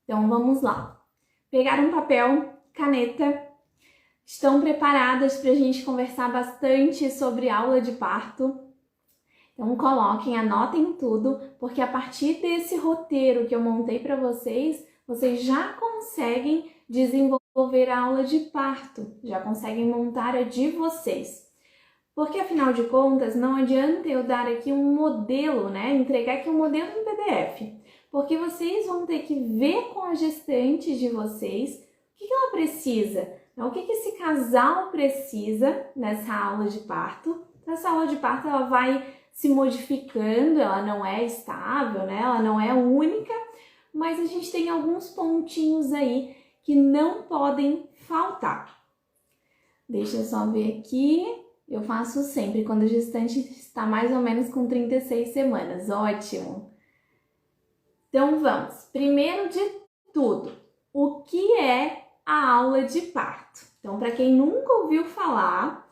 Então vamos lá. Pegar um papel, caneta. Estão preparadas para a gente conversar bastante sobre aula de parto? Então coloquem, anotem tudo, porque a partir desse roteiro que eu montei para vocês, vocês já conseguem desenvolver a aula de parto, já conseguem montar a de vocês. Porque afinal de contas, não adianta eu dar aqui um modelo, né? Entregar aqui um modelo em PDF, porque vocês vão ter que ver com a gestante de vocês o que ela precisa, o que esse casal precisa nessa aula de parto. Essa aula de parto ela vai se modificando, ela não é estável, né? Ela não é única, mas a gente tem alguns pontinhos aí que não podem faltar. Deixa eu só ver aqui. Eu faço sempre quando a gestante está mais ou menos com 36 semanas. Ótimo! Então vamos. Primeiro de tudo, o que é a aula de parto? Então, para quem nunca ouviu falar,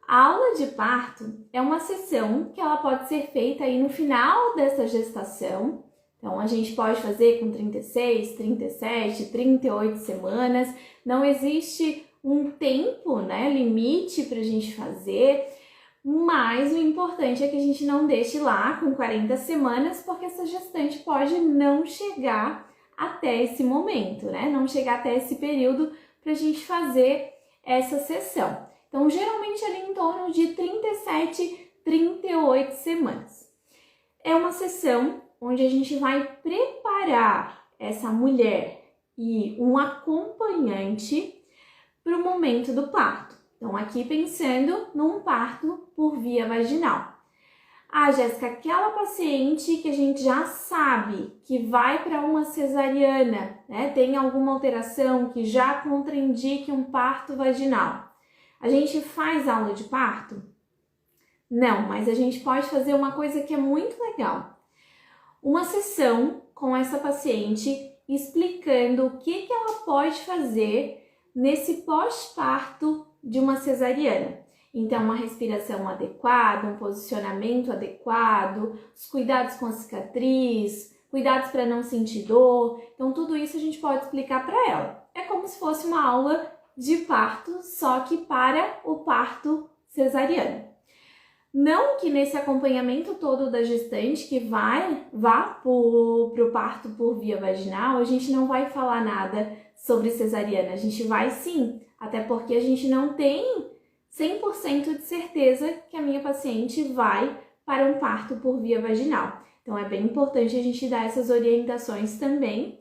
a aula de parto é uma sessão que ela pode ser feita aí no final dessa gestação. Então, a gente pode fazer com 36, 37, 38 semanas. Não existe um tempo, né, limite para a gente fazer, mas o importante é que a gente não deixe lá com 40 semanas, porque essa gestante pode não chegar até esse momento, né? Não chegar até esse período para a gente fazer essa sessão. Então, geralmente ali em torno de 37, 38 semanas. É uma sessão onde a gente vai preparar essa mulher e um acompanhante para o momento do parto. Então, aqui pensando num parto por via vaginal. Ah, Jéssica, aquela paciente que a gente já sabe que vai para uma cesariana, né? Tem alguma alteração que já contraindique um parto vaginal. A gente faz aula de parto? Não, mas a gente pode fazer uma coisa que é muito legal. Uma sessão com essa paciente explicando o que ela pode fazer nesse pós-parto de uma cesariana. Então, uma respiração adequada, um posicionamento adequado, os cuidados com a cicatriz, cuidados para não sentir dor. Então, tudo isso a gente pode explicar para ela. É como se fosse uma aula de parto, só que para o parto cesariano. Não que nesse acompanhamento todo da gestante que vá para o parto por via vaginal, a gente não vai falar nada sobre cesariana. A gente vai sim, até porque a gente não tem 100% de certeza que a minha paciente vai para um parto por via vaginal. Então é bem importante a gente dar essas orientações também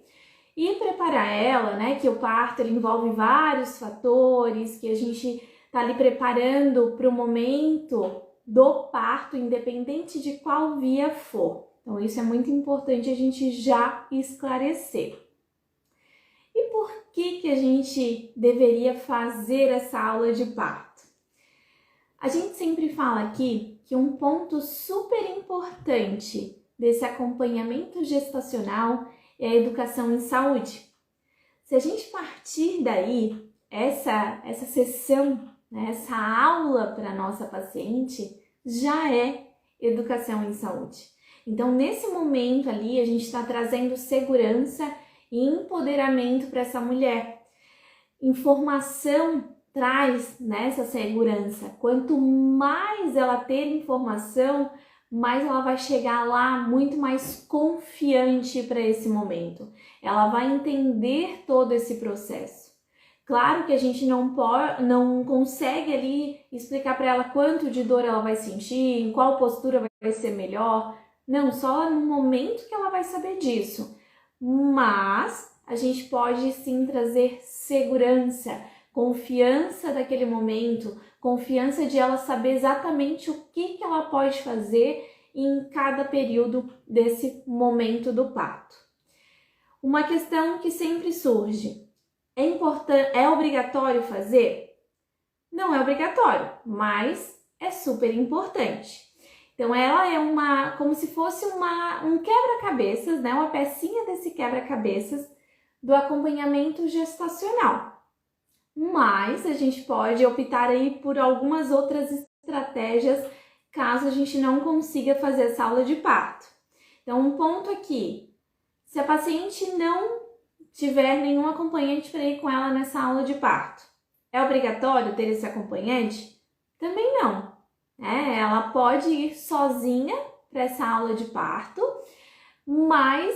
e preparar ela, né, que o parto ele envolve vários fatores, que a gente está ali preparando para o momento do parto, independente de qual via for. Então isso é muito importante a gente já esclarecer. E por que a gente deveria fazer essa aula de parto? A gente sempre fala aqui que um ponto super importante desse acompanhamento gestacional é a educação em saúde. Se a gente partir daí, essa sessão, né, essa aula para a nossa paciente já é educação em saúde. Então, nesse momento ali, a gente está trazendo segurança e empoderamento para essa mulher. Informação traz nessa segurança. Quanto mais ela ter informação, mais ela vai chegar lá muito mais confiante para esse momento. Ela vai entender todo esse processo. Claro que a gente não consegue ali explicar para ela quanto de dor ela vai sentir, em qual postura vai ser melhor. Não, só no momento que ela vai saber disso. Mas a gente pode sim trazer segurança, confiança daquele momento, confiança de ela saber exatamente o que ela pode fazer em cada período desse momento do parto. Uma questão que sempre surge: é obrigatório fazer? Não é obrigatório, mas é super importante. Então ela é como se fosse um quebra-cabeças, né? Uma pecinha desse quebra-cabeças do acompanhamento gestacional. Mas a gente pode optar aí por algumas outras estratégias caso a gente não consiga fazer essa aula de parto. Então um ponto aqui: se a paciente não tiver nenhum acompanhante para ir com ela nessa aula de parto, é obrigatório ter esse acompanhante? Também não. Ela pode ir sozinha para essa aula de parto, mas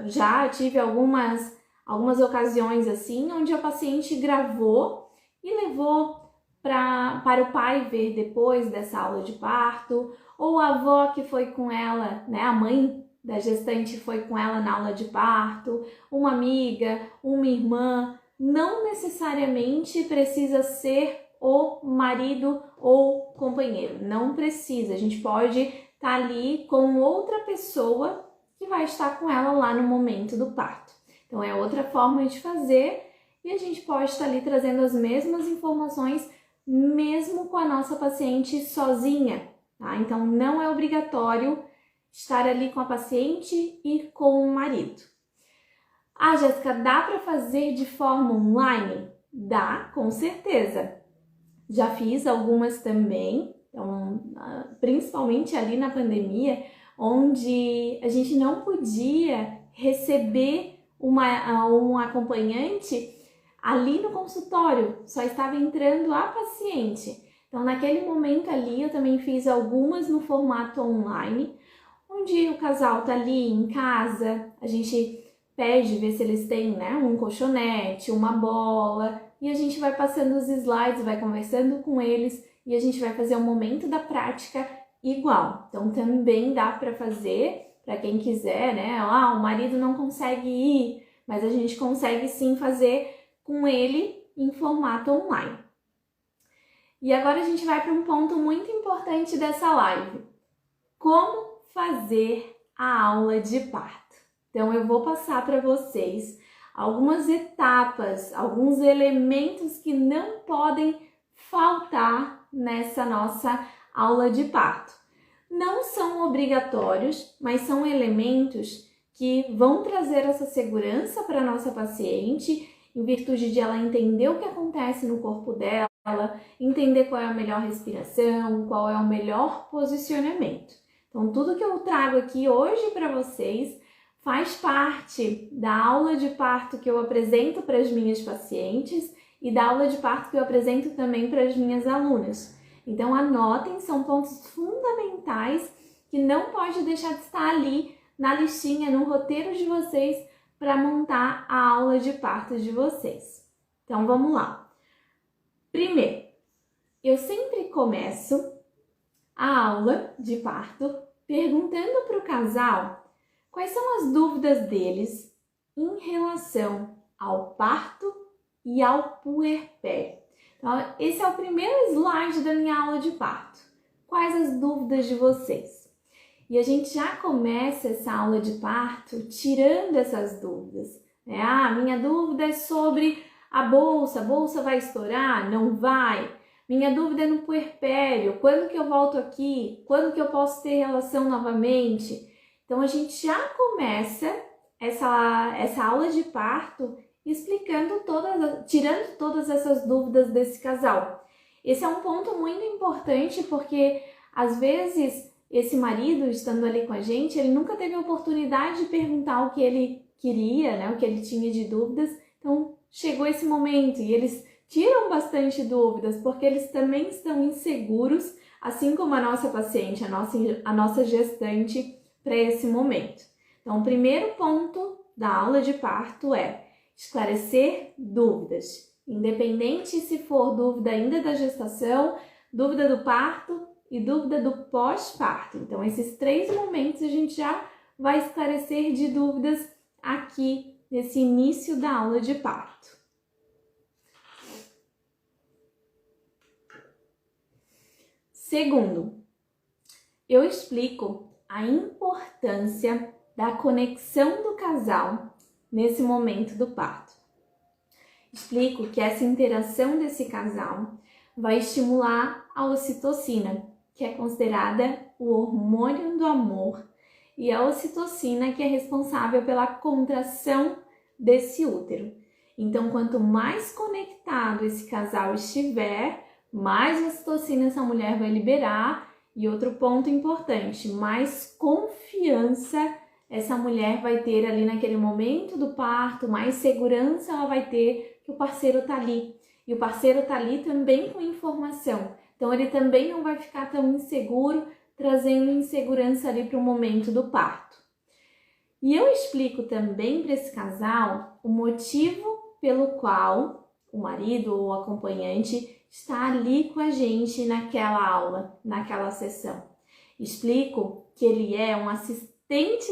já tive algumas ocasiões assim, onde a paciente gravou e levou para o pai ver depois dessa aula de parto, ou a avó que foi com ela, né, a mãe da gestante foi com ela na aula de parto, uma amiga, uma irmã. Não necessariamente precisa ser o marido ou companheiro, não precisa. A gente pode estar ali com outra pessoa que vai estar com ela lá no momento do parto. Então é outra forma de fazer e a gente pode estar ali trazendo as mesmas informações mesmo com a nossa paciente sozinha, tá? Então não é obrigatório estar ali com a paciente e com o marido. Jéssica, dá para fazer de forma online? Dá, com certeza. Já fiz algumas também, então, principalmente ali na pandemia, onde a gente não podia receber um acompanhante ali no consultório, só estava entrando a paciente. Então, naquele momento ali, eu também fiz algumas no formato online, onde o casal tá ali em casa, a gente pede, ver se eles têm, né, um colchonete, uma bola, e a gente vai passando os slides, vai conversando com eles e a gente vai fazer o momento da prática igual. Então também dá para fazer, para quem quiser, né? O marido não consegue ir, mas a gente consegue sim fazer com ele em formato online. E agora a gente vai para um ponto muito importante dessa live. Como fazer a aula de parto? Então eu vou passar para vocês algumas etapas, alguns elementos que não podem faltar nessa nossa aula de parto. Não são obrigatórios, mas são elementos que vão trazer essa segurança para a nossa paciente, em virtude de ela entender o que acontece no corpo dela, entender qual é a melhor respiração, qual é o melhor posicionamento. Então, tudo que eu trago aqui hoje para vocês faz parte da aula de parto que eu apresento para as minhas pacientes e da aula de parto que eu apresento também para as minhas alunas. Então anotem, são pontos fundamentais que não pode deixar de estar ali na listinha, no roteiro de vocês para montar a aula de parto de vocês. Então vamos lá. Primeiro, eu sempre começo a aula de parto perguntando para o casal quais são as dúvidas deles em relação ao parto e ao puerpério. Então, esse é o primeiro slide da minha aula de parto. Quais as dúvidas de vocês? E a gente já começa essa aula de parto tirando essas dúvidas. Minha dúvida é sobre a bolsa vai estourar? Não vai? Minha dúvida é no puerpério, quando que eu volto aqui? Quando que eu posso ter relação novamente? Então, a gente já começa essa aula de parto explicando tirando todas essas dúvidas desse casal. Esse é um ponto muito importante porque, às vezes, esse marido, estando ali com a gente, ele nunca teve a oportunidade de perguntar o que ele queria, né, o que ele tinha de dúvidas. Então, chegou esse momento e eles tiram bastante dúvidas porque eles também estão inseguros, assim como a nossa paciente, a nossa gestante, para esse momento. Então, o primeiro ponto da aula de parto é esclarecer dúvidas, independente se for dúvida ainda da gestação, dúvida do parto e dúvida do pós-parto. Então, esses 3 momentos a gente já vai esclarecer de dúvidas aqui nesse início da aula de parto. Segundo, eu explico a importância da conexão do casal nesse momento do parto. Explico que essa interação desse casal vai estimular a ocitocina, que é considerada o hormônio do amor, e a ocitocina que é responsável pela contração desse útero. Então, quanto mais conectado esse casal estiver, mais ocitocina essa mulher vai liberar. E outro ponto importante, mais confiança essa mulher vai ter ali naquele momento do parto, mais segurança ela vai ter que o parceiro tá ali. E o parceiro tá ali também com informação. Então ele também não vai ficar tão inseguro, trazendo insegurança ali para o momento do parto. E eu explico também para esse casal o motivo pelo qual o marido ou o acompanhante está ali com a gente naquela aula, naquela sessão. Explico que ele é um assistente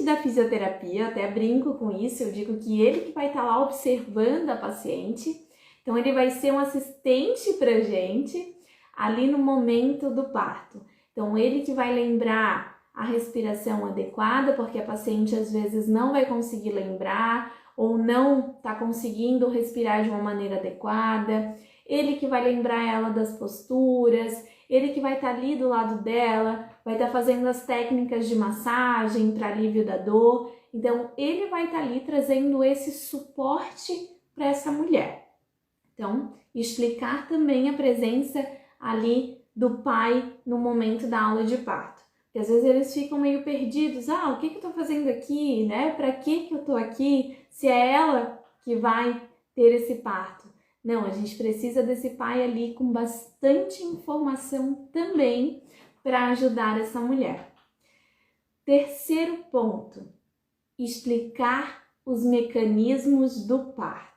da fisioterapia, eu até brinco com isso, eu digo que ele que vai estar lá observando a paciente. Então ele vai ser um assistente pra gente ali no momento do parto. Então ele que vai lembrar a respiração adequada, porque a paciente às vezes não vai conseguir lembrar ou não está conseguindo respirar de uma maneira adequada. Ele que vai lembrar ela das posturas, ele que vai estar ali do lado dela, vai estar fazendo as técnicas de massagem para alívio da dor. Então ele vai estar ali trazendo esse suporte para essa mulher. Então, explicar também a presença ali do pai no momento da aula de parto. Porque às vezes eles ficam meio perdidos. O que eu tô fazendo aqui, né? Para que eu tô aqui? Se é ela que vai ter esse parto. Não, a gente precisa desse pai ali com bastante informação também para ajudar essa mulher. Terceiro ponto, explicar os mecanismos do parto.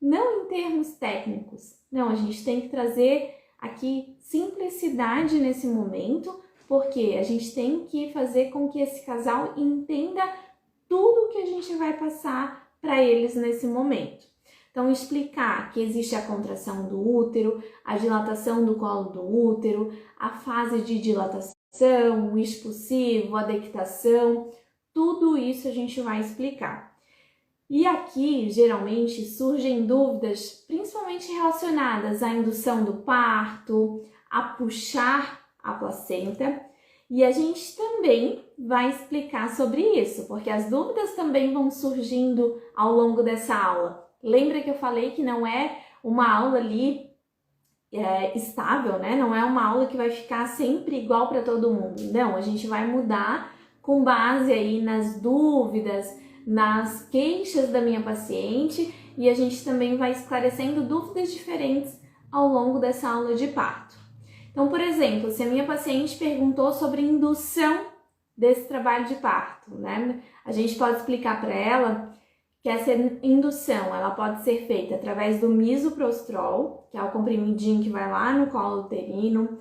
Não em termos técnicos, não, a gente tem que trazer aqui simplicidade nesse momento, porque a gente tem que fazer com que esse casal entenda tudo que a gente vai passar para eles nesse momento. Então, explicar que existe a contração do útero, a dilatação do colo do útero, a fase de dilatação, o expulsivo, a dectação, tudo isso a gente vai explicar. E aqui, geralmente, surgem dúvidas, principalmente relacionadas à indução do parto, a puxar a placenta, e a gente também vai explicar sobre isso, porque as dúvidas também vão surgindo ao longo dessa aula. Lembra que eu falei que não é uma aula ali estável, né? Não é uma aula que vai ficar sempre igual para todo mundo. Não, a gente vai mudar com base aí nas dúvidas, nas queixas da minha paciente, e a gente também vai esclarecendo dúvidas diferentes ao longo dessa aula de parto. Então, por exemplo, se a minha paciente perguntou sobre indução desse trabalho de parto, né? A gente pode explicar para ela que essa indução ela pode ser feita através do misoprostol, que é o comprimidinho que vai lá no colo uterino,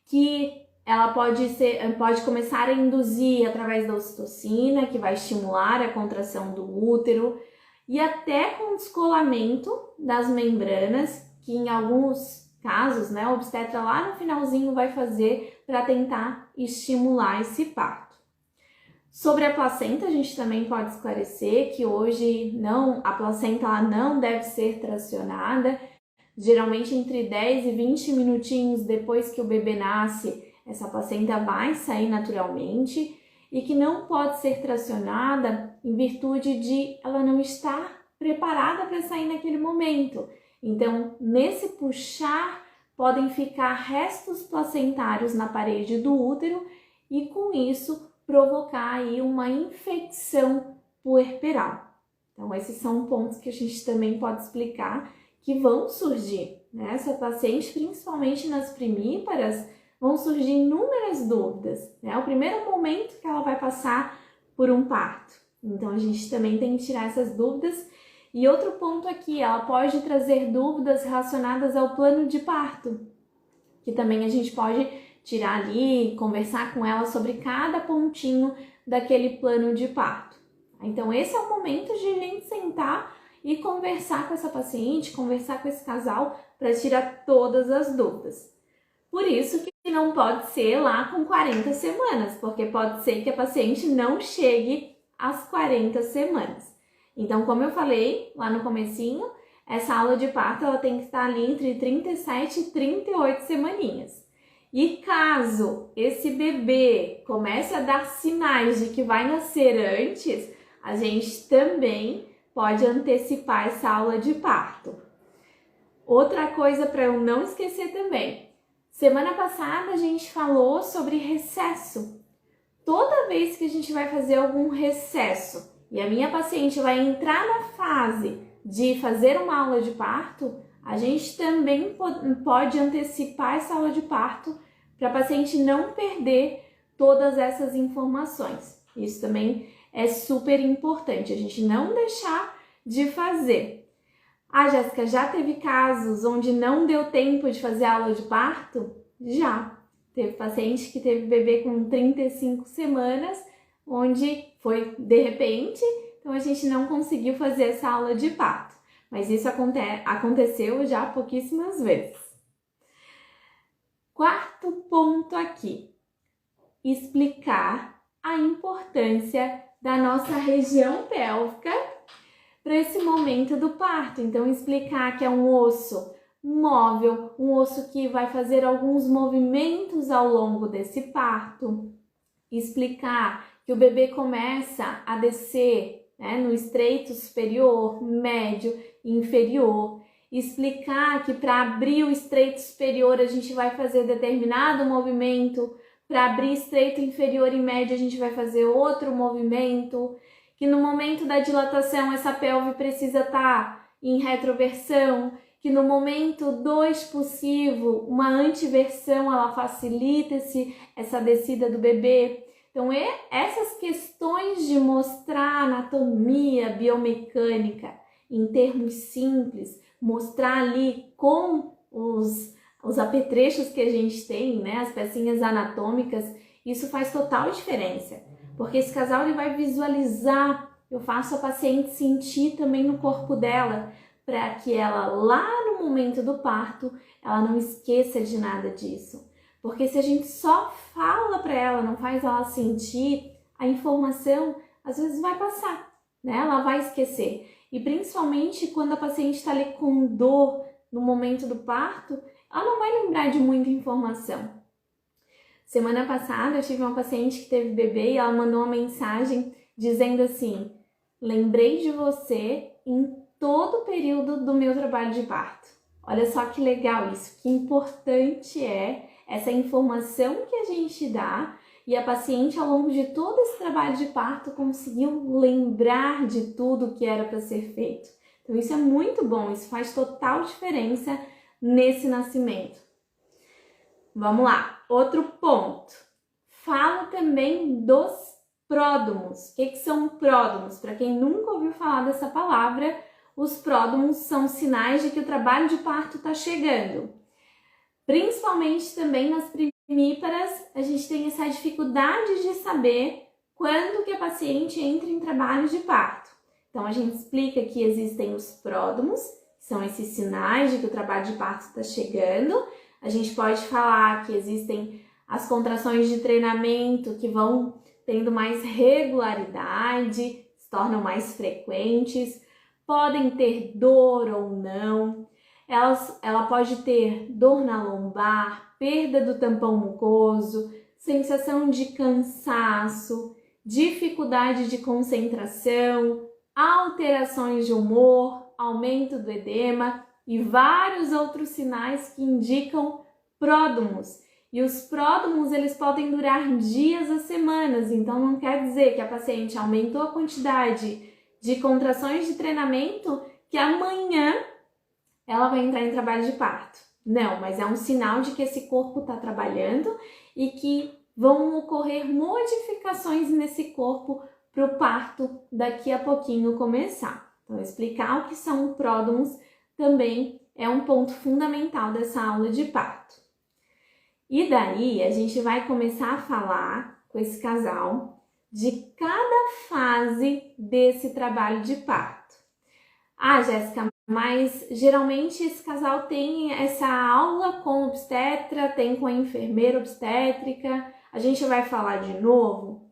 que ela pode começar a induzir através da ocitocina, que vai estimular a contração do útero, e até com descolamento das membranas, que em alguns casos, né, o obstetra lá no finalzinho vai fazer para tentar estimular esse parto. Sobre a placenta, a gente também pode esclarecer que hoje a placenta ela não deve ser tracionada, geralmente entre 10 e 20 minutinhos depois que o bebê nasce, essa placenta vai sair naturalmente e que não pode ser tracionada em virtude de ela não estar preparada para sair naquele momento. Então, nesse puxar, podem ficar restos placentários na parede do útero e com isso provocar aí uma infecção puerperal. Então, esses são pontos que a gente também pode explicar que vão surgir, né? Essa paciente, principalmente nas primíparas, vão surgir inúmeras dúvidas, né? É o primeiro momento que ela vai passar por um parto. Então, a gente também tem que tirar essas dúvidas. E outro ponto aqui, ela pode trazer dúvidas relacionadas ao plano de parto, que também a gente pode tirar ali, conversar com ela sobre cada pontinho daquele plano de parto. Então, esse é o momento de a gente sentar e conversar com essa paciente, conversar com esse casal para tirar todas as dúvidas. Por isso que não pode ser lá com 40 semanas, porque pode ser que a paciente não chegue às 40 semanas. Então, como eu falei lá no comecinho, essa aula de parto ela tem que estar ali entre 37 e 38 semaninhas. E caso esse bebê comece a dar sinais de que vai nascer antes, a gente também pode antecipar essa aula de parto. Outra coisa para eu não esquecer também. Semana passada a gente falou sobre recesso. toda vez que a gente vai fazer algum recesso e a minha paciente vai entrar na fase de fazer uma aula de parto, a gente também pode antecipar essa aula de parto para a paciente não perder todas essas informações. Isso também é super importante, a gente não deixar de fazer. Ah, Jéssica, já teve casos onde não deu tempo de fazer aula de parto? Já. Teve paciente que teve bebê com 35 semanas, onde foi de repente, então a gente não conseguiu fazer essa aula de parto. Mas isso aconteceu já pouquíssimas vezes. Quarto ponto aqui, explicar a importância da nossa região pélvica para esse momento do parto. Então, explicar que é um osso móvel, um osso que vai fazer alguns movimentos ao longo desse parto. Explicar que o bebê começa a descer, né, no estreito superior, médio e inferior. Explicar que para abrir o estreito superior a gente vai fazer determinado movimento, para abrir estreito inferior e médio a gente vai fazer outro movimento, que no momento da dilatação essa pelve precisa estar em retroversão, que no momento do expulsivo, uma antiversão, ela facilita essa descida do bebê. Então, essas questões de mostrar anatomia biomecânica em termos simples, mostrar ali com os apetrechos que a gente tem, né, as pecinhas anatômicas, isso faz total diferença. Porque esse casal ele vai visualizar, eu faço a paciente sentir também no corpo dela, para que ela lá no momento do parto, ela não esqueça de nada disso. Porque se a gente só fala para ela, não faz ela sentir, a informação às vezes vai passar, né? Ela vai esquecer. E principalmente quando a paciente está ali com dor no momento do parto, ela não vai lembrar de muita informação. Semana passada eu tive uma paciente que teve bebê e ela mandou uma mensagem dizendo assim: lembrei de você em todo o período do meu trabalho de parto. Olha só que legal isso, que importante é essa informação que a gente dá e a paciente ao longo de todo esse trabalho de parto conseguiu lembrar de tudo que era para ser feito. Então isso é muito bom, isso faz total diferença nesse nascimento. Vamos lá, outro ponto. Falo também dos pródomos. O que são pródomos? Para quem nunca ouviu falar dessa palavra, os pródomos são sinais de que o trabalho de parto está chegando. Principalmente também nas primíparas, a gente tem essa dificuldade de saber quando que a paciente entra em trabalho de parto. Então, a gente explica que existem os pródomos, que são esses sinais de que o trabalho de parto está chegando. A gente pode falar que existem as contrações de treinamento que vão tendo mais regularidade, se tornam mais frequentes, podem ter dor ou não. Ela pode ter dor na lombar, perda do tampão mucoso, sensação de cansaço, dificuldade de concentração, alterações de humor, aumento do edema e vários outros sinais que indicam pródomos. E os pródomos eles podem durar dias a semanas, então não quer dizer que a paciente aumentou a quantidade de contrações de treinamento que amanhã ela vai entrar em trabalho de parto. Não, mas é um sinal de que esse corpo está trabalhando e que vão ocorrer modificações nesse corpo para o parto daqui a pouquinho começar. Então, explicar o que são pródomos também é um ponto fundamental dessa aula de parto. E daí, a gente vai começar a falar com esse casal de cada fase desse trabalho de parto. Ah, Jéssica, mas geralmente esse casal tem essa aula com o obstetra, tem com a enfermeira obstétrica, a gente vai falar de novo?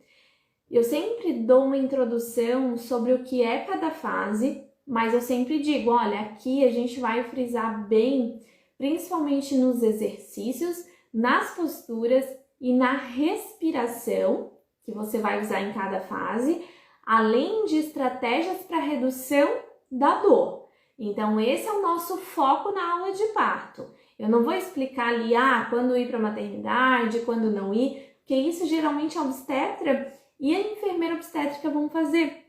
Eu sempre dou uma introdução sobre o que é cada fase, mas eu sempre digo, olha, aqui a gente vai frisar bem, principalmente nos exercícios, nas posturas e na respiração, que você vai usar em cada fase, além de estratégias para redução da dor. Então, esse é o nosso foco na aula de parto. Eu não vou explicar ali, quando ir para a maternidade, quando não ir, porque isso geralmente a obstetra e a enfermeira obstétrica vão fazer.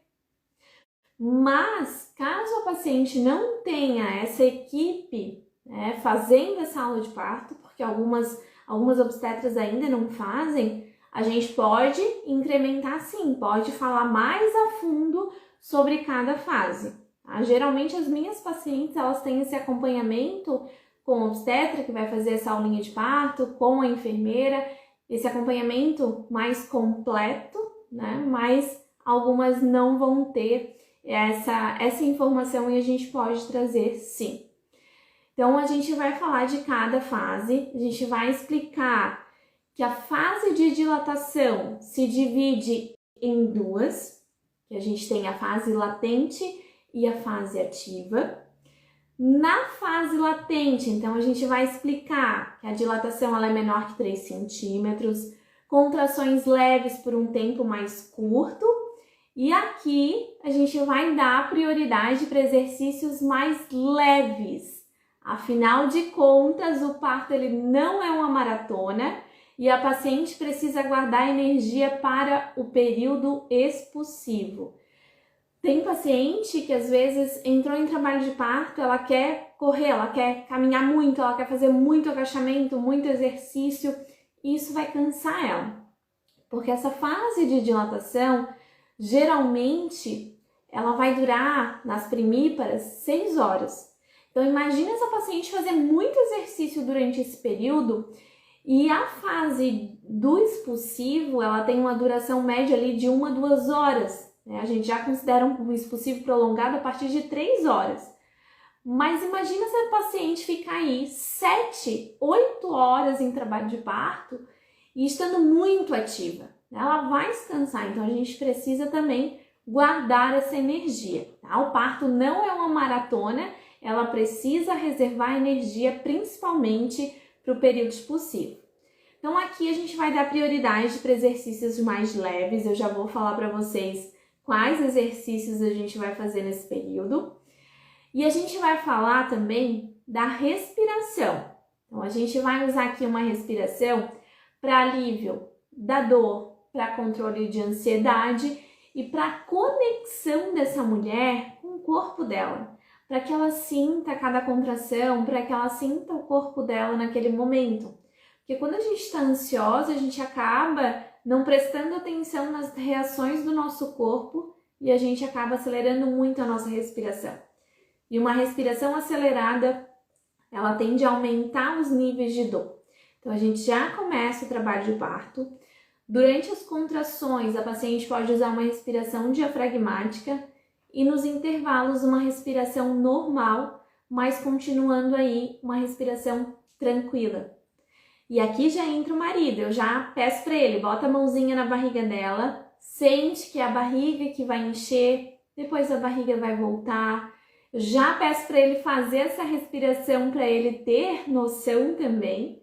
Mas, caso a paciente não tenha essa equipe, né, fazendo essa aula de parto, porque algumas obstetras ainda não fazem, a gente pode incrementar sim, pode falar mais a fundo sobre cada fase. Tá? Geralmente as minhas pacientes, elas têm esse acompanhamento com a obstetra, que vai fazer essa aulinha de parto, com a enfermeira, esse acompanhamento mais completo, né? Mas algumas não vão ter essa informação e a gente pode trazer sim. Então, a gente vai falar de cada fase, a gente vai explicar que a fase de dilatação se divide em duas, que a gente tem a fase latente e a fase ativa. Na fase latente, então, a gente vai explicar que a dilatação ela é menor que 3 centímetros, contrações leves por um tempo mais curto, e aqui a gente vai dar prioridade para exercícios mais leves. Afinal de contas, o parto ele não é uma maratona e a paciente precisa guardar energia para o período expulsivo. Tem paciente que às vezes entrou em trabalho de parto, ela quer correr, ela quer caminhar muito, ela quer fazer muito agachamento, muito exercício, e isso vai cansar ela. Porque essa fase de dilatação, geralmente, ela vai durar, nas primíparas, 6 horas. Então, imagina essa paciente fazer muito exercício durante esse período e a fase do expulsivo, ela tem uma duração média ali de 1 a 2 horas. Né? A gente já considera um expulsivo prolongado a partir de 3 horas. Mas imagina se a paciente ficar aí 7, 8 horas em trabalho de parto e estando muito ativa. Ela vai descansar, então a gente precisa também guardar essa energia. Tá? O parto não é uma maratona, ela precisa reservar energia principalmente para o período expulsivo. Então aqui a gente vai dar prioridade para exercícios mais leves, eu já vou falar para vocês quais exercícios a gente vai fazer nesse período. E a gente vai falar também da respiração. Então a gente vai usar aqui uma respiração para alívio da dor, para controle de ansiedade e para conexão dessa mulher com o corpo dela, para que ela sinta cada contração, para que ela sinta o corpo dela naquele momento. Porque quando a gente está ansiosa, a gente acaba não prestando atenção nas reações do nosso corpo e a gente acaba acelerando muito a nossa respiração. E uma respiração acelerada, ela tende a aumentar os níveis de dor. Então a gente já começa o trabalho de parto. Durante as contrações, a paciente pode usar uma respiração diafragmática e nos intervalos uma respiração normal, mas continuando aí uma respiração tranquila. E aqui já entra o marido, eu já peço para ele, bota a mãozinha na barriga dela, sente que é a barriga que vai encher, depois a barriga vai voltar. Eu já peço para ele fazer essa respiração para ele ter noção também.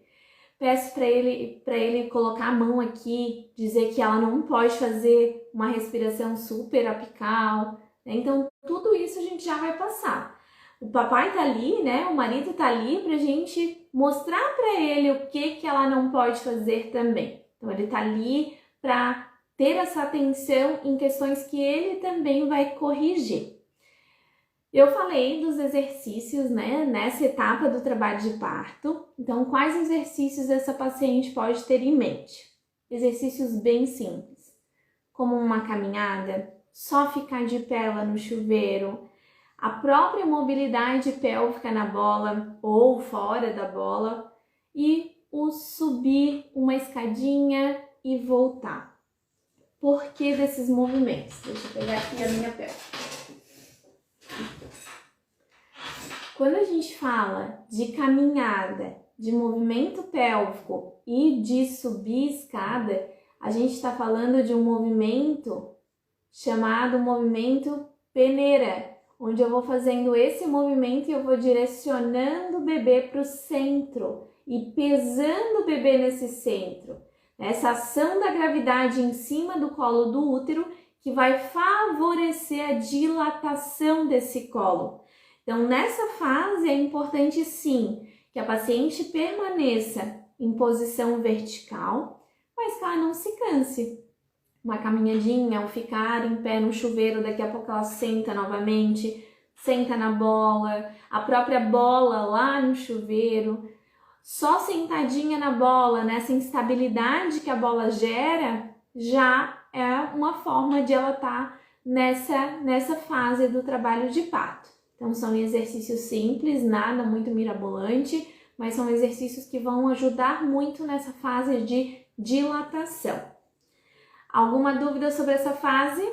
Peço para ele colocar a mão aqui, dizer que ela não pode fazer uma respiração super apical, né? Então, tudo isso a gente já vai passar. O papai tá ali, né? O marido tá ali pra gente mostrar para ele o que ela não pode fazer também. Então, ele tá ali para ter essa atenção em questões que ele também vai corrigir. Eu falei dos exercícios, né, nessa etapa do trabalho de parto. Então, quais exercícios essa paciente pode ter em mente? Exercícios bem simples, como uma caminhada, só ficar de pé lá no chuveiro, a própria mobilidade pélvica na bola ou fora da bola e o subir uma escadinha e voltar. Por que desses movimentos? Deixa eu pegar aqui a minha pélvica. Quando a gente fala de caminhada, de movimento pélvico e de subir escada, a gente está falando de um movimento chamado movimento peneira, onde eu vou fazendo esse movimento e eu vou direcionando o bebê para o centro e pesando o bebê nesse centro. Essa ação da gravidade em cima do colo do útero que vai favorecer a dilatação desse colo. Então, nessa fase é importante sim que a paciente permaneça em posição vertical, mas que ela não se canse. Uma caminhadinha, ou ficar em pé no chuveiro, daqui a pouco ela senta novamente, senta na bola, a própria bola lá no chuveiro. Só sentadinha na bola, nessa instabilidade que a bola gera, já é uma forma de ela estar nessa fase do trabalho de parto. Então são exercícios simples, nada muito mirabolante, mas são exercícios que vão ajudar muito nessa fase de dilatação. Alguma dúvida sobre essa fase?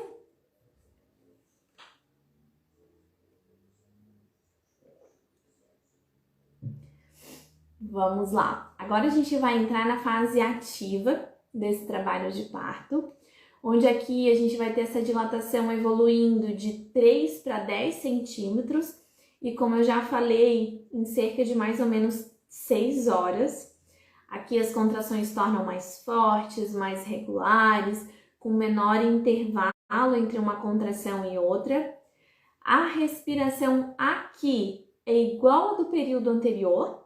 Vamos lá. Agora a gente vai entrar na fase ativa desse trabalho de parto, onde aqui a gente vai ter essa dilatação evoluindo de 3 para 10 centímetros e, como eu já falei, em cerca de mais ou menos 6 horas. Aqui as contrações tornam mais fortes, mais regulares, com menor intervalo entre uma contração e outra. A respiração aqui é igual a do período anterior,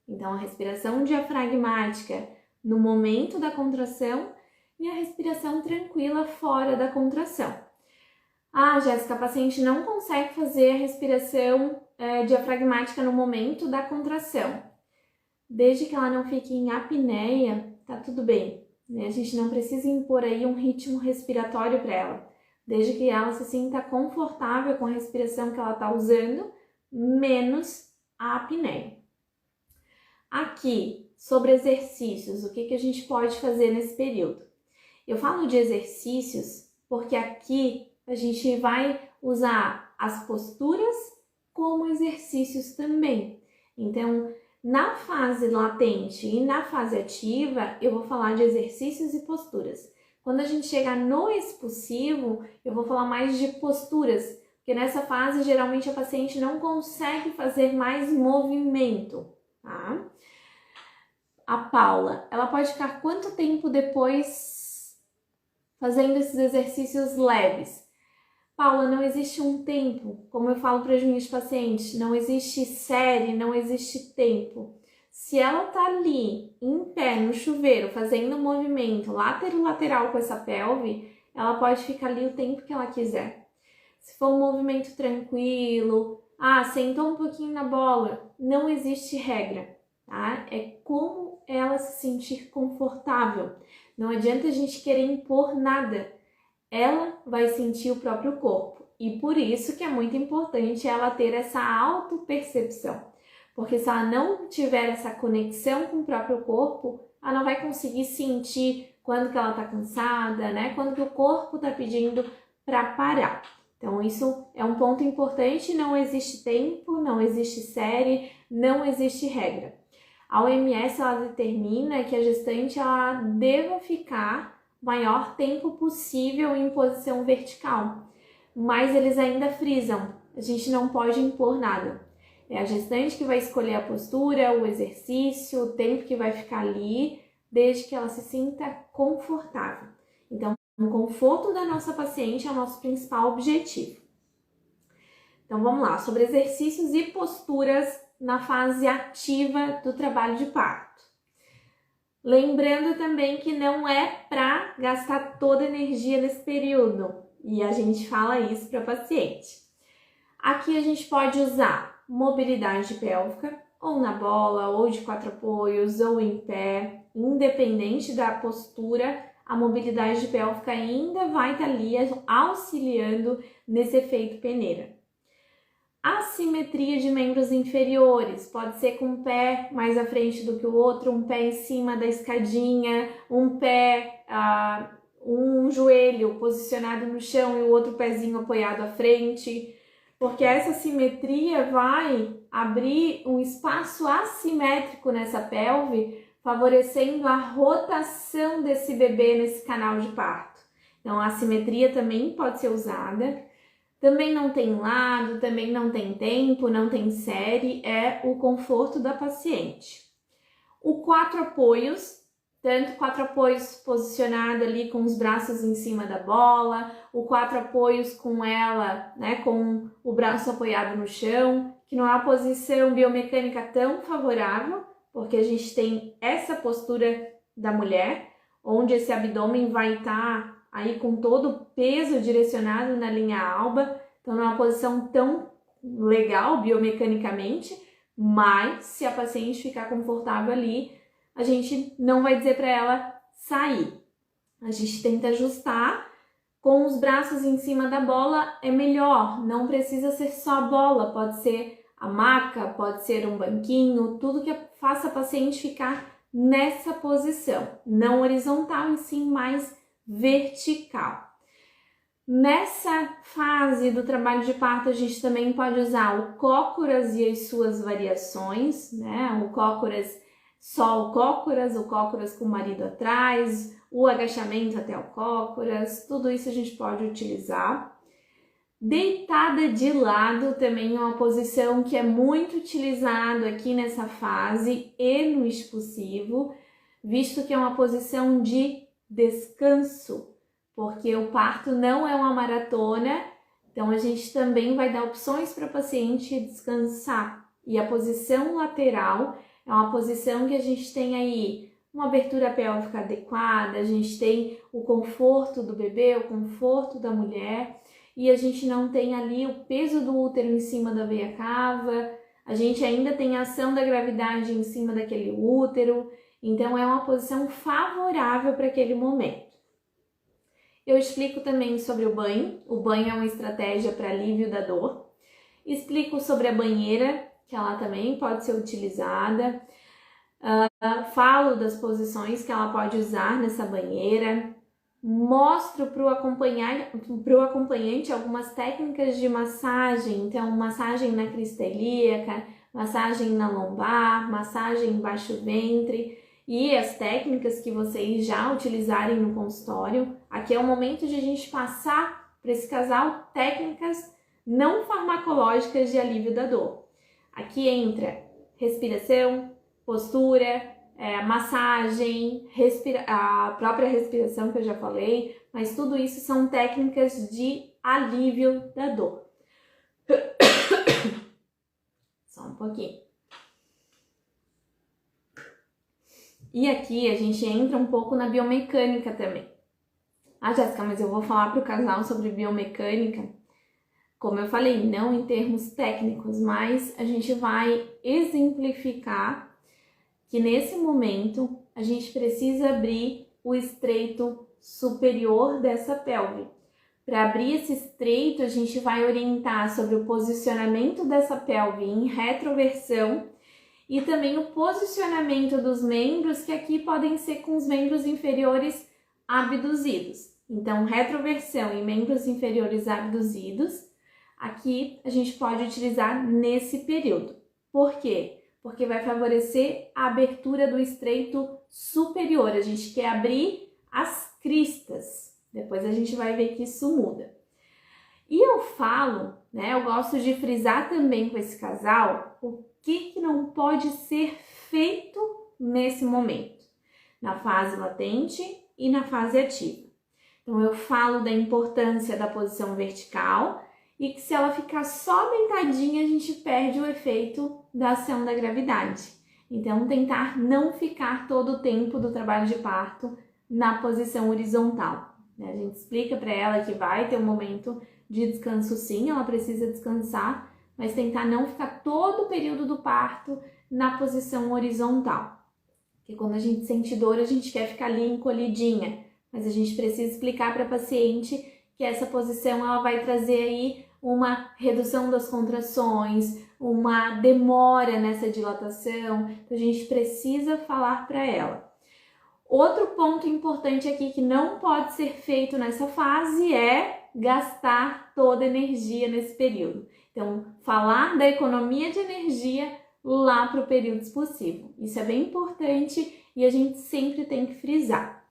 então a respiração diafragmática no momento da contração e a respiração tranquila fora da contração. Ah, Jéssica, a paciente não consegue fazer a respiração diafragmática no momento da contração. Desde que ela não fique em apneia, tá tudo bem, né? A gente não precisa impor aí um ritmo respiratório para ela. Desde que ela se sinta confortável com a respiração que ela está usando, menos a apneia. Aqui, sobre exercícios, o que a gente pode fazer nesse período? Eu falo de exercícios porque aqui a gente vai usar as posturas como exercícios também. Então, na fase latente e na fase ativa, eu vou falar de exercícios e posturas. Quando a gente chegar no expulsivo, eu vou falar mais de posturas, porque nessa fase, geralmente, a paciente não consegue fazer mais movimento, tá? A Paula, ela pode ficar quanto tempo depois fazendo esses exercícios leves? Paula, não existe um tempo, como eu falo para as minhas pacientes, não existe série, não existe tempo. Se ela tá ali, em pé, no chuveiro, fazendo um movimento lateral com essa pelve, ela pode ficar ali o tempo que ela quiser. Se for um movimento tranquilo, sentou um pouquinho na bola, não existe regra, tá? É como ela se sentir confortável. Não adianta a gente querer impor nada. Ela vai sentir o próprio corpo. E por isso que é muito importante ela ter essa autopercepção. Porque se ela não tiver essa conexão com o próprio corpo, ela não vai conseguir sentir quando que ela está cansada, né? Quando que o corpo está pedindo para parar. Então isso é um ponto importante, não existe tempo, não existe série, não existe regra. A OMS ela determina que a gestante ela deva ficar o maior tempo possível em posição vertical, mas eles ainda frisam, a gente não pode impor nada. É a gestante que vai escolher a postura, o exercício, o tempo que vai ficar ali, desde que ela se sinta confortável. Então, o conforto da nossa paciente é o nosso principal objetivo. Então, vamos lá, sobre exercícios e posturas na fase ativa do trabalho de parto. Lembrando também que não é para gastar toda a energia nesse período, e a gente fala isso para a paciente. Aqui a gente pode usar mobilidade pélvica, ou na bola, ou de 4 apoios, ou em pé, independente da postura, a mobilidade pélvica ainda vai estar ali auxiliando nesse efeito peneira. Assimetria de membros inferiores, pode ser com um pé mais à frente do que o outro, um pé em cima da escadinha, um joelho posicionado no chão e o outro pezinho apoiado à frente, porque essa simetria vai abrir um espaço assimétrico nessa pelve, favorecendo a rotação desse bebê nesse canal de parto. Então, a assimetria também pode ser usada. Também não tem lado, também não tem tempo, não tem série, é o conforto da paciente. O 4 apoios, tanto 4 apoios posicionado ali com os braços em cima da bola, o 4 apoios com ela, né, com o braço apoiado no chão, que não é uma posição biomecânica tão favorável, porque a gente tem essa postura da mulher, onde esse abdômen vai estar aí com todo o peso direcionado na linha alba, então não é uma posição tão legal biomecanicamente, mas se a paciente ficar confortável ali, a gente não vai dizer para ela sair. A gente tenta ajustar com os braços em cima da bola, é melhor, não precisa ser só a bola, pode ser a maca, pode ser um banquinho, tudo que faça a paciente ficar nessa posição, não horizontal e sim mais vertical. Nessa fase do trabalho de parto, a gente também pode usar o cócoras e as suas variações, né? O cócoras, só o cócoras com o marido atrás, o agachamento até o cócoras, tudo isso a gente pode utilizar. Deitada de lado também é uma posição que é muito utilizada aqui nessa fase e no expulsivo, visto que é uma posição de descanso, porque o parto não é uma maratona, então a gente também vai dar opções para o paciente descansar. E a posição lateral é uma posição que a gente tem aí uma abertura pélvica adequada, a gente tem o conforto do bebê, o conforto da mulher, e a gente não tem ali o peso do útero em cima da veia cava, a gente ainda tem a ação da gravidade em cima daquele útero, então é uma posição favorável para aquele momento. Eu explico também sobre o banho é uma estratégia para alívio da dor, explico sobre a banheira, que ela também pode ser utilizada, falo das posições que ela pode usar nessa banheira, mostro para o acompanhante algumas técnicas de massagem, então massagem na crista ilíaca, massagem na lombar, massagem embaixo do ventre e as técnicas que vocês já utilizarem no consultório. Aqui é o momento de a gente passar para esse casal técnicas não farmacológicas de alívio da dor. Aqui entra respiração, postura, massagem, a própria respiração que eu já falei, mas tudo isso são técnicas de alívio da dor. Só um pouquinho. E aqui a gente entra um pouco na biomecânica também. Ah, Jéssica, mas eu vou falar para o casal sobre biomecânica. Como eu falei, não em termos técnicos, mas a gente vai exemplificar que nesse momento a gente precisa abrir o estreito superior dessa pelve. Para abrir esse estreito, a gente vai orientar sobre o posicionamento dessa pelve em retroversão e também o posicionamento dos membros, que aqui podem ser com os membros inferiores abduzidos. Então, retroversão e membros inferiores abduzidos, aqui a gente pode utilizar nesse período. Por quê? Porque vai favorecer a abertura do estreito superior. A gente quer abrir as cristas. Depois a gente vai ver que isso muda. E eu falo, né, eu gosto de frisar também com esse casal o que não pode ser feito nesse momento, na fase latente e na fase ativa. Então eu falo da importância da posição vertical e que se ela ficar só deitadinha, a gente perde o efeito da ação da gravidade. Então tentar não ficar todo o tempo do trabalho de parto na posição horizontal. A gente explica para ela que vai ter um momento de descanso sim, ela precisa descansar, mas tentar não ficar todo o período do parto na posição horizontal. Porque quando a gente sente dor, a gente quer ficar ali encolhidinha, mas a gente precisa explicar para a paciente que essa posição ela vai trazer aí uma redução das contrações, uma demora nessa dilatação, então a gente precisa falar para ela. Outro ponto importante aqui que não pode ser feito nessa fase é gastar toda a energia nesse período. Então, falar da economia de energia lá para o período expulsivo. Isso é bem importante e a gente sempre tem que frisar.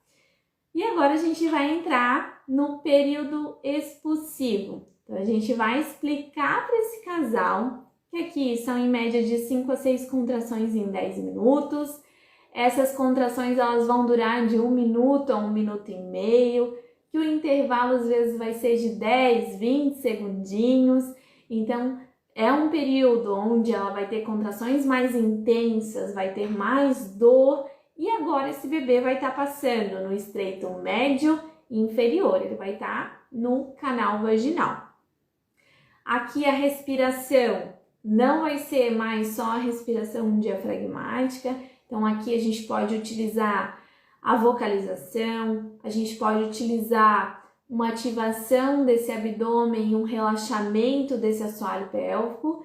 E agora a gente vai entrar no período expulsivo. Então, a gente vai explicar para esse casal que aqui são em média de 5 a 6 contrações em 10 minutos. Essas contrações elas vão durar de 1 minuto a 1 minuto e meio, que o intervalo às vezes vai ser de 10, 20 segundinhos. Então, é um período onde ela vai ter contrações mais intensas, vai ter mais dor E agora esse bebê vai estar passando no estreito médio e inferior, ele vai estar no canal vaginal. Aqui a respiração não vai ser mais só a respiração diafragmática, então aqui a gente pode utilizar a vocalização, a gente pode utilizar uma ativação desse abdômen, um relaxamento desse assoalho pélvico.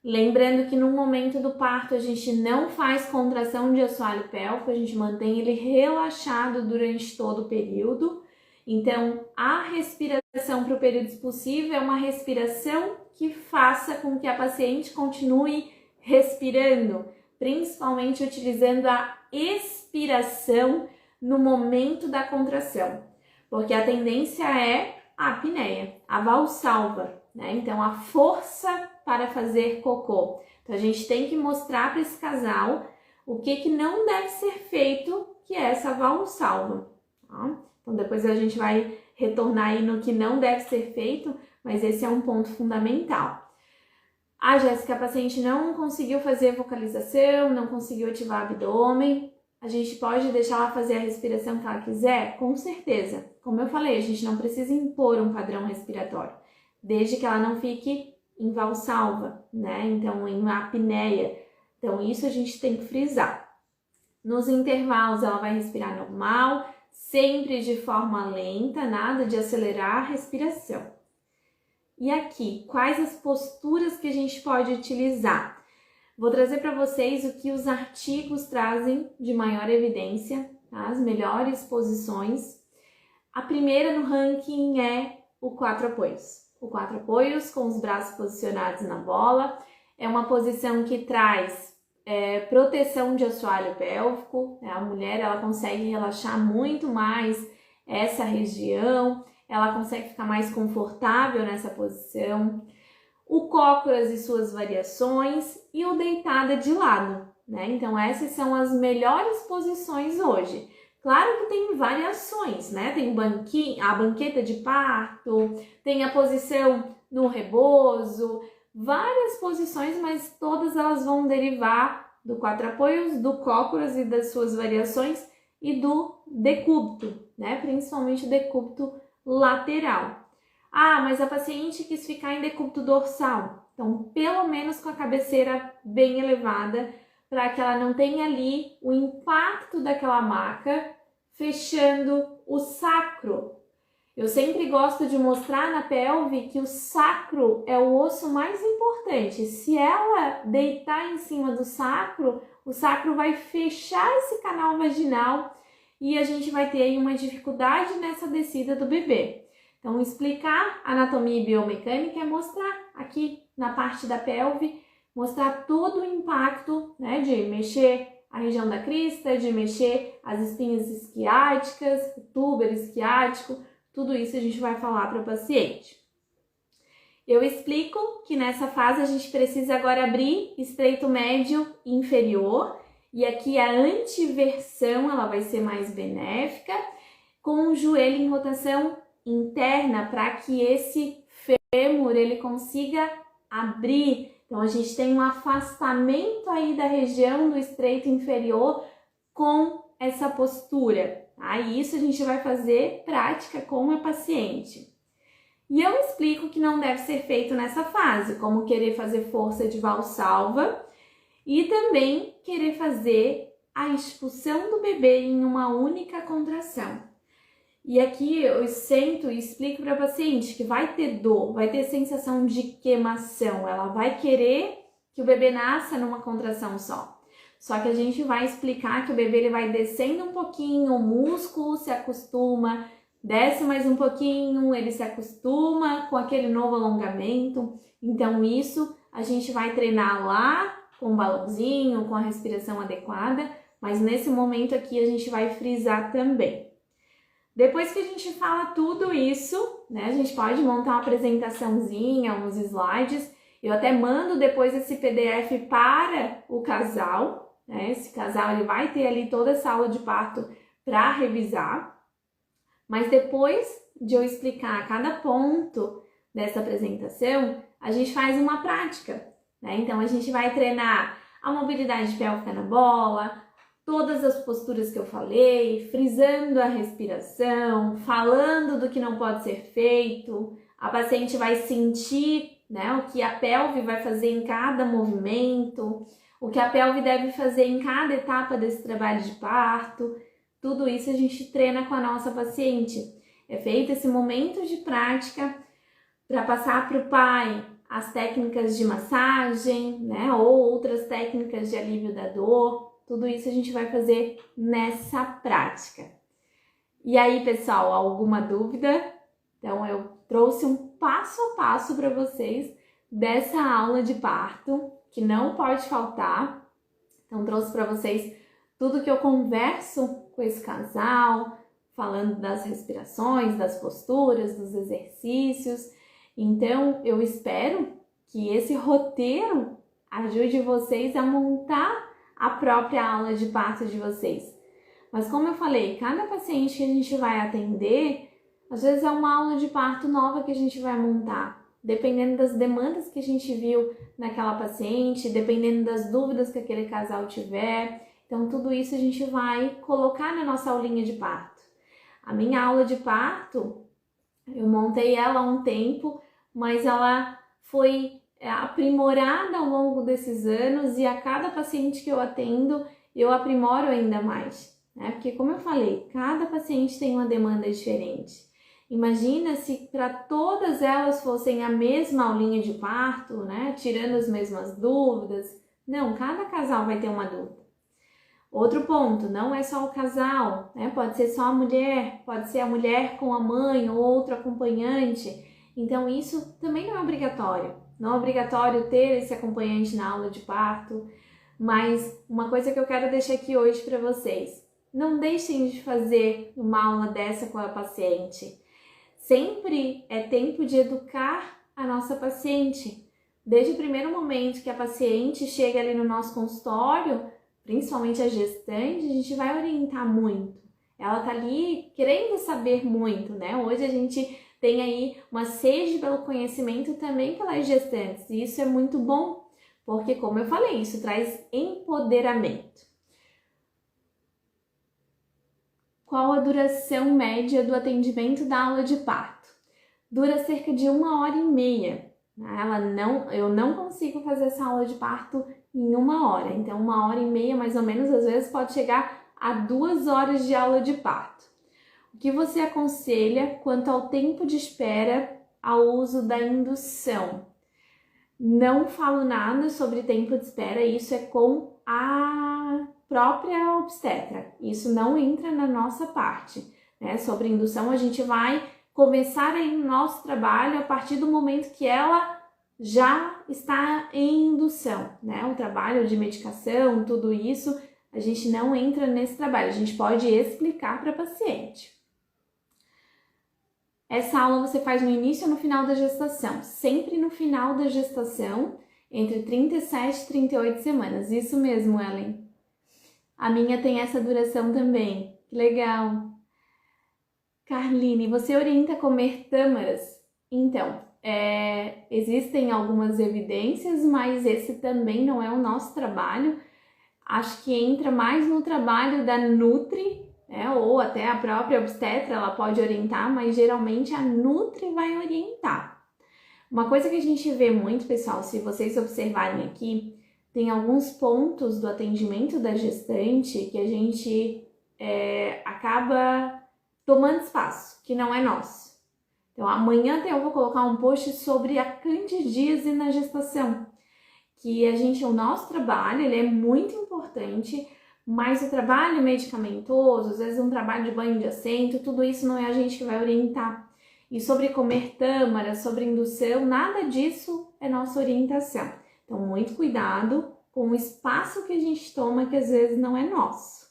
Lembrando que no momento do parto a gente não faz contração de assoalho pélvico, a gente mantém ele relaxado durante todo o período. Então, a respiração para o período expulsivo é uma respiração que faça com que a paciente continue respirando, principalmente utilizando a expiração no momento da contração, porque a tendência é a apneia, a valsalva, né? Então, a força para fazer cocô. Então, a gente tem que mostrar para esse casal o que não deve ser feito, que é essa valsalva, tá? Então, depois a gente vai retornar aí no que não deve ser feito, mas esse é um ponto fundamental. Ah, Jéssica, a paciente não conseguiu fazer vocalização, não conseguiu ativar o abdômen. A gente pode deixar ela fazer a respiração que ela quiser? Com certeza. Como eu falei, a gente não precisa impor um padrão respiratório, desde que ela não fique em valsalva, né? Então, em apneia. Então, isso a gente tem que frisar. Nos intervalos, ela vai respirar normal, sempre de forma lenta, nada de acelerar a respiração. E aqui, quais as posturas que a gente pode utilizar? Vou trazer para vocês o que os artigos trazem de maior evidência, tá? As melhores posições. A primeira no ranking é o 4 apoios. O 4 apoios com os braços posicionados na bola. É uma posição que traz proteção de assoalho pélvico, né? A mulher ela consegue relaxar muito mais essa região, ela consegue ficar mais confortável nessa posição. O cócoras e suas variações e o deitada de lado, né? Então essas são as melhores posições hoje. Claro que tem variações, né? Tem a banqueta de parto, tem a posição no rebozo, várias posições, mas todas elas vão derivar do 4 apoios, do cócoras e das suas variações e do decúbito, né? Principalmente o decúbito lateral. Ah, mas a paciente quis ficar em decúbito dorsal, então pelo menos com a cabeceira bem elevada, para que ela não tenha ali o impacto daquela maca fechando o sacro. Eu sempre gosto de mostrar na pelve que o sacro é o osso mais importante. Se ela deitar em cima do sacro, o sacro vai fechar esse canal vaginal e a gente vai ter aí uma dificuldade nessa descida do bebê. Então, explicar anatomia e biomecânica é mostrar aqui na parte da pelve, mostrar todo o impacto, né, de mexer a região da crista, de mexer as espinhas isquiáticas, o túber isquiático, tudo isso a gente vai falar para o paciente. Eu explico que nessa fase a gente precisa agora abrir estreito médio e inferior, e aqui a antiversão ela vai ser mais benéfica, com o joelho em rotação interna para que esse fêmur ele consiga abrir. Então a gente tem um afastamento aí da região do estreito inferior com essa postura. Aí isso a gente vai fazer prática com a paciente. E eu explico que não deve ser feito nessa fase, como querer fazer força de valsalva e também querer fazer a expulsão do bebê em uma única contração. E aqui eu sento e explico para a paciente que vai ter dor, vai ter sensação de queimação, ela vai querer que o bebê nasça numa contração só. Só que a gente vai explicar que o bebê ele vai descendo um pouquinho, o músculo se acostuma, desce mais um pouquinho, ele se acostuma com aquele novo alongamento. Então isso a gente vai treinar lá com o balãozinho, com a respiração adequada, mas nesse momento aqui a gente vai frisar também. Depois que a gente fala tudo isso, né, a gente pode montar uma apresentaçãozinha, uns slides. Eu até mando depois esse PDF para o casal, né? Esse casal ele vai ter ali toda essa aula de parto para revisar. Mas depois de eu explicar cada ponto dessa apresentação, a gente faz uma prática, né? Então a gente vai treinar a mobilidade pélvica na bola, todas as posturas que eu falei, frisando a respiração, falando do que não pode ser feito. A paciente vai sentir, né, o que a pelve vai fazer em cada movimento, o que a pelve deve fazer em cada etapa desse trabalho de parto. Tudo isso a gente treina com a nossa paciente. É feito esse momento de prática para passar para o pai as técnicas de massagem, né, ou outras técnicas de alívio da dor. Tudo isso a gente vai fazer nessa prática. E aí, pessoal, alguma dúvida? Então, eu trouxe um passo a passo para vocês dessa aula de parto, que não pode faltar. Então, trouxe para vocês tudo que eu converso com esse casal, falando das respirações, das posturas, dos exercícios. Então, eu espero que esse roteiro ajude vocês a montar a própria aula de parto de vocês. Mas como eu falei, cada paciente que a gente vai atender, às vezes é uma aula de parto nova que a gente vai montar, dependendo das demandas que a gente viu naquela paciente, dependendo das dúvidas que aquele casal tiver. Então, tudo isso a gente vai colocar na nossa aulinha de parto. A minha aula de parto, eu montei ela há um tempo, mas ela foi aprimorada ao longo desses anos e a cada paciente que eu atendo, eu aprimoro ainda mais, né? Porque, como eu falei, cada paciente tem uma demanda diferente. Imagina se para todas elas fossem a mesma aulinha de parto, né? Tirando as mesmas dúvidas. Não, cada casal vai ter uma dúvida. Outro ponto, não é só o casal, né? Pode ser só a mulher, pode ser a mulher com a mãe ou outro acompanhante. Então, isso também não é obrigatório. Não é obrigatório ter esse acompanhante na aula de parto, mas uma coisa que eu quero deixar aqui hoje para vocês: não deixem de fazer uma aula dessa com a paciente. Sempre é tempo de educar a nossa paciente. Desde o primeiro momento que a paciente chega ali no nosso consultório, principalmente a gestante, a gente vai orientar muito. Ela tá ali querendo saber muito, né? Hoje a gente tem aí uma sede pelo conhecimento também pelas gestantes, e isso é muito bom, porque, como eu falei, isso traz empoderamento. Qual a duração média do atendimento da aula de parto? Dura cerca de 1h30. Eu não consigo fazer essa aula de parto em 1 hora, então 1h30 mais ou menos, às vezes pode chegar a 2 horas de aula de parto. O que você aconselha quanto ao tempo de espera ao uso da indução? Não falo nada sobre tempo de espera, isso é com a própria obstetra. Isso não entra na nossa parte, né? Sobre indução, a gente vai começar aí o nosso trabalho a partir do momento que ela já está em indução, né? O trabalho de medicação, tudo isso, a gente não entra nesse trabalho, a gente pode explicar para a paciente. Essa aula você faz no início ou no final da gestação? Sempre no final da gestação, entre 37 e 38 semanas. Isso mesmo, Ellen. A minha tem essa duração também. Que legal. Carline, você orienta a comer tâmaras? Então, existem algumas evidências, mas esse também não é o nosso trabalho. Acho que entra mais no trabalho da Nutri, ou até a própria obstetra, ela pode orientar, mas geralmente a Nutri vai orientar. Uma coisa que a gente vê muito, pessoal, se vocês observarem aqui, tem alguns pontos do atendimento da gestante que a gente acaba tomando espaço, que não é nosso. Então, amanhã até eu vou colocar um post sobre a candidíase na gestação, que o nosso trabalho, ele é muito importante, mas o trabalho medicamentoso, às vezes um trabalho de banho de assento, tudo isso não é a gente que vai orientar. E sobre comer tâmara, sobre indução, nada disso é nossa orientação. Então, muito cuidado com o espaço que a gente toma, que às vezes não é nosso.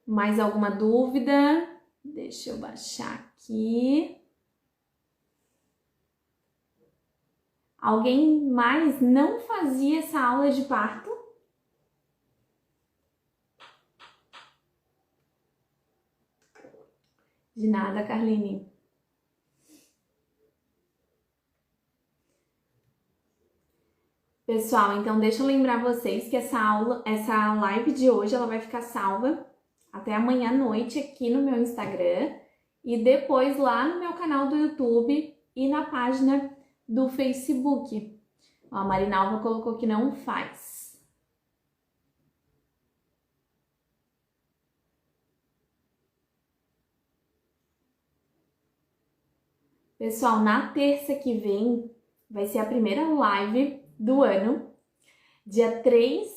Mais alguma dúvida? Deixa eu baixar aqui. Alguém mais não fazia essa aula de parto? De nada, Carline. Pessoal, então deixa eu lembrar vocês que essa live de hoje, ela vai ficar salva até amanhã à noite aqui no meu Instagram e depois lá no meu canal do YouTube e na página do Facebook. Ó, a Marinalva colocou que não faz. Pessoal, na terça que vem vai ser a primeira live do ano, dia 3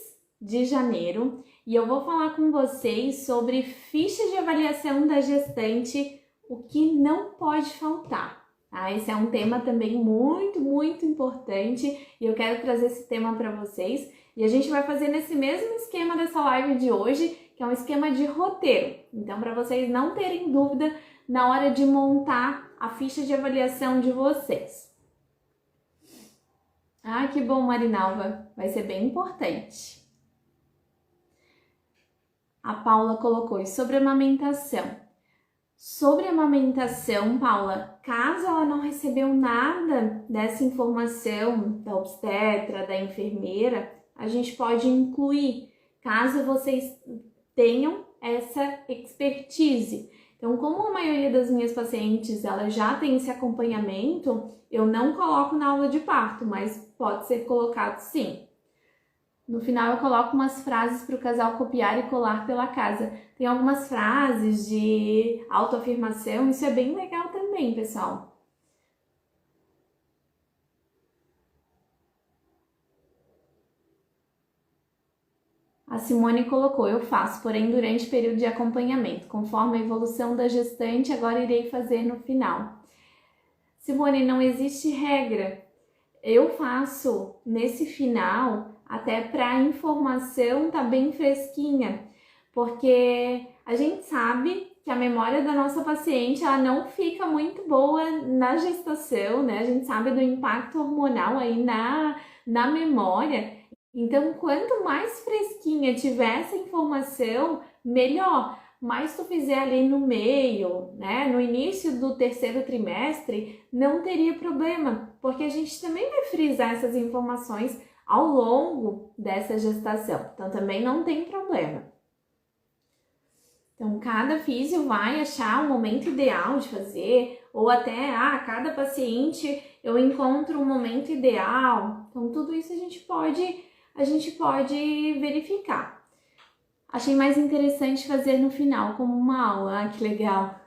de janeiro, e eu vou falar com vocês sobre ficha de avaliação da gestante, o que não pode faltar. Tá? Esse é um tema também muito importante e eu quero trazer esse tema para vocês. E a gente vai fazer nesse mesmo esquema dessa live de hoje, que é um esquema de roteiro. Então, para vocês não terem dúvida na hora de montar a ficha de avaliação de vocês. Ah, que bom, Marinalva. Vai ser bem importante. A Paula colocou, e sobre amamentação? Sobre amamentação, Paula, caso ela não recebeu nada dessa informação da obstetra, da enfermeira, a gente pode incluir, caso vocês tenham essa expertise. Então, como a maioria das minhas pacientes ela já tem esse acompanhamento, eu não coloco na aula de parto, mas pode ser colocado sim. No final eu coloco umas frases para o casal copiar e colar pela casa. Tem algumas frases de autoafirmação, isso é bem legal também, pessoal. A Simone colocou, eu faço, porém durante o período de acompanhamento. Conforme a evolução da gestante, agora irei fazer no final. Simone, não existe regra. Eu faço nesse final, até para a informação tá bem fresquinha, porque a gente sabe que a memória da nossa paciente ela não fica muito boa na gestação, né? A gente sabe do impacto hormonal aí na memória. Então, quanto mais fresquinha tiver essa informação, melhor. Mas tu fizer ali no meio, né, no início do terceiro trimestre, não teria problema, porque a gente também vai frisar essas informações ao longo dessa gestação. Então, também não tem problema. Então, cada físio vai achar o momento ideal de fazer, ou até, cada paciente eu encontro um momento ideal. Então, tudo isso a gente pode verificar. Achei mais interessante fazer no final, como uma aula. Ah, que legal!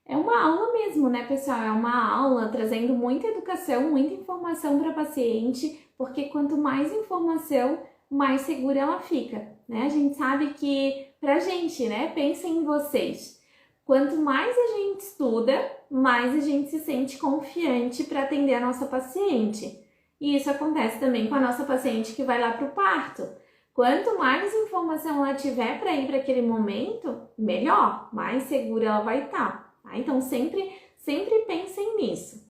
É uma aula mesmo, né, pessoal? É uma aula trazendo muita educação, muita informação para a paciente, porque quanto mais informação, mais segura ela fica, né? A gente sabe que, pra gente, né, pensem em vocês. Quanto mais a gente estuda, mais a gente se sente confiante para atender a nossa paciente. E isso acontece também com a nossa paciente que vai lá para o parto. Quanto mais informação ela tiver para ir para aquele momento, melhor, mais segura ela vai estar. Tá? Então, sempre pensem nisso.